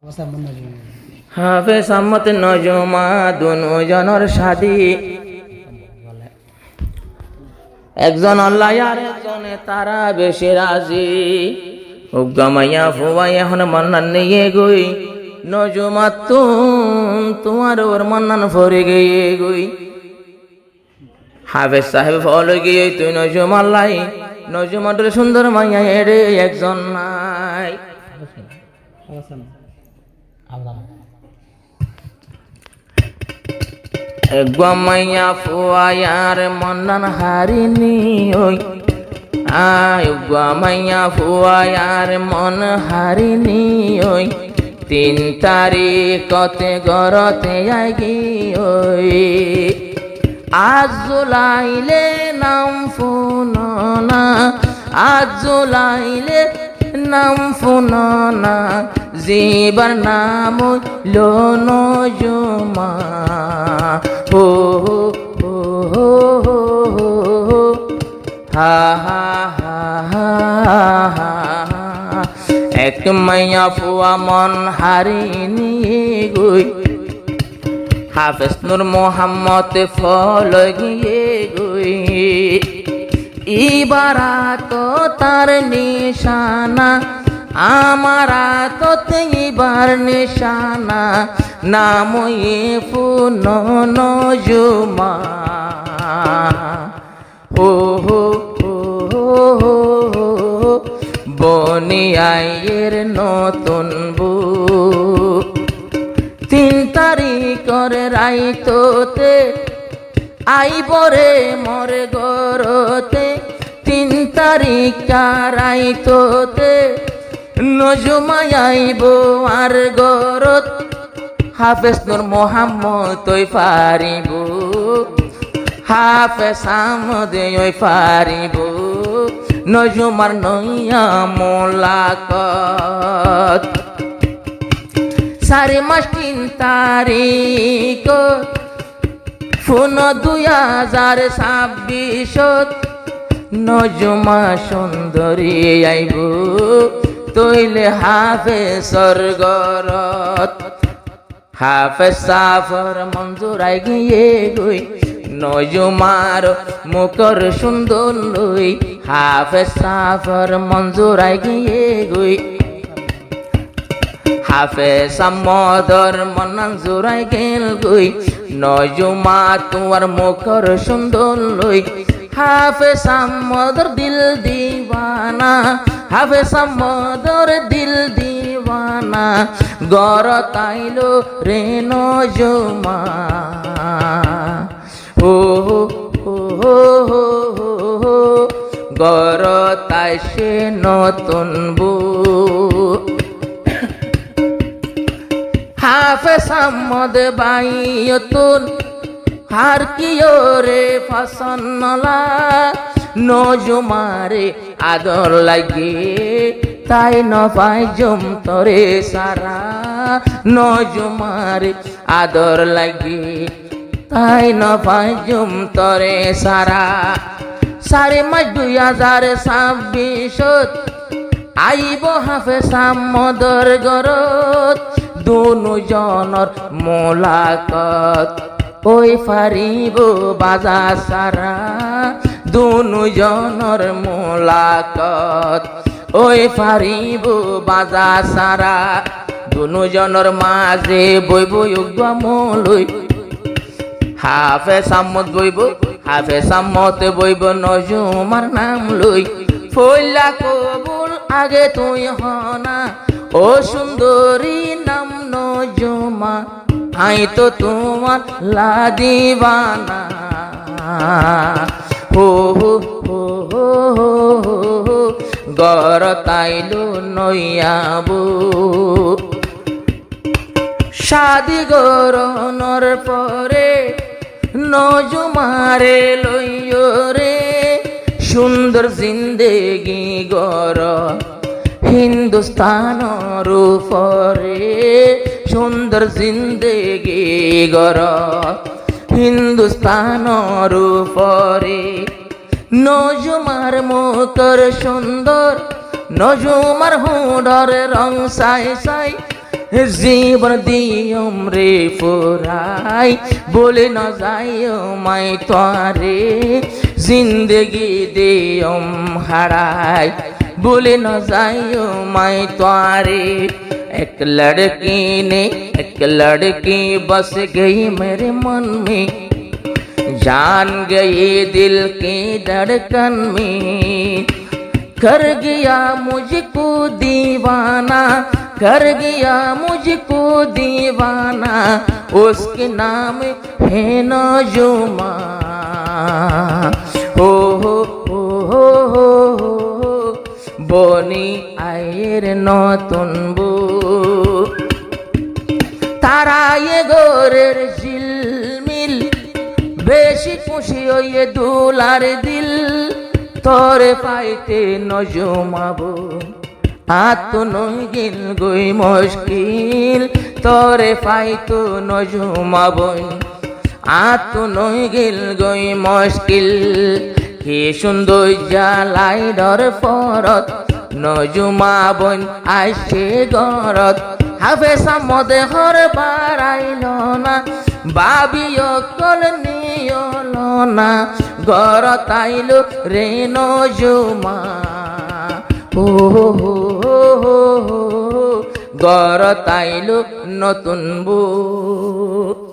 হাফেজ আহমদ নজমা দুজনের শাদি একজন আল্লাহ আর একজনে তারা বেশি রাজি উগামাইয়া ফুয়াই এখন মান্নান নিয়ে গই নজমা তোমার ওর মান্নান ভরে গিয়ে গই হাফেজ সাহেব ফল গিয়ে তুই নজম আল্লাহ নজমাটোর সুন্দর মাইয়া এরে একজন নাই মাইয়া ফুয়ার মন্নান হারিনি ওই মাইয়া ফুয়ার মন হারিনি ওই 3 তারিখতে গরতে আগি ওই আজ জুলাইলে নাম ফুননা আজ জুলাইলে নাম ফুননা জীবর নাম লোন জমা হো হো হো হো হা হা হা হা এক মাইয়া ফুয়া মন হারিনি গই হাফেজ নূর মোহাম্মদ ফল গিয়ে গই ইবারাত তার নিশানা আমারা তো তেইবার নিশানা নাম ফুন নজমা হো হো হো বনিয়ায়ের নতুন বউ 3 তারিখর রাইততে আইবরে মর গরতে 3 তারিখ রাইততে নজমাই আইব আর গরত হাফেজ নূর মোহাম্মদ তুই পারিব হাফেজ আহমদ ওই পারিব নজমার নইয়া মোলাকত 4 মাস 3 তারিখ ফুন 2026 নজমা সুন্দরী আইব তৈলে হাফেজর গরত হাফেজ সাফর মঞ্জুর আই গিয়ে গই নজমার মুখর সুন্দর লই হাফেজ সাফর মঞ্জুর আই গিয়ে গই হাফেজ আহমদর মনান জোড়াই গেল গই নজমা তোমার মুখর সুন্দর লই হাফেজ আহমদর দিল দিওয়ানা হাফেজ আহমদর দিল দিওয়ানা গরত আইলো রে নজমা হো হো হো হো গরত আইসে নতুন বউ হাফেজ আহমদ বাইয়তুন হার কিও রে ফসনলা নজমারে আদর লাগে তাই নপাই জম তরে সারা নজমারে আদর লাগে তাই নপাই জম তরে সারা 4 মাস 2026 আইব হাফেজ আহমদর গরত দুজনের মোলাকত ওই ফারিব বাজা সারা দুজনের মোলাকত ওই ফারিব বাজা সারা দুজনের মাঝে বইব উগ্রমলই হাফেজ আহমদ বইব হাফেজ আহমদ বইব নজমার নাম লই ফইলা কবুল আগে তুই হনা ও সুন্দরী নাম নজমা আই তো তোমার লাদিবানা হো হো হো হো গরত আইলো নইয়াবু শাদি গরনর পরে নজমারে লইও রে সুন্দর জিন্দেগি গর হিন্দুস্তানর উপরে সুন্দর জিন্দেগি গর হিন্দুস্তানর উপরে নজমার মুখর সুন্দর নজমার হুডর রং সাই সাই জীবন দিয়ম রে ফুরাই বলে না যাইও মাই তোরে জিন্দগি দিয়ম হারাই बोले न जाइयो मैं तुम्हारे एक लड़की ने एक लड़की बस गई मेरे मन में जान गई दिल की धड़कन में कर गया मुझको दीवाना कर गया मुझको दीवाना उसके नाम है नजुमा हो বনি আয়ের নতুন বউ তারায়ে গোরের ঝিলমিল বেশি খুশি হয়ে দুলার দিল তোরে পাইতে নজমাবো আত নই গিল গই মুশকিল তোরে পাইতো নজমাবো আত নই গিল গই মুশকিল কি সুন্দর জালাই ডর ফরত নজুমা বন আইসে গরত হাফেসা মদে হর বাড়াইল না বাবি অকল নিয়ল না গরত আইল রে নজুমা ও গরত আইল নতুন বউ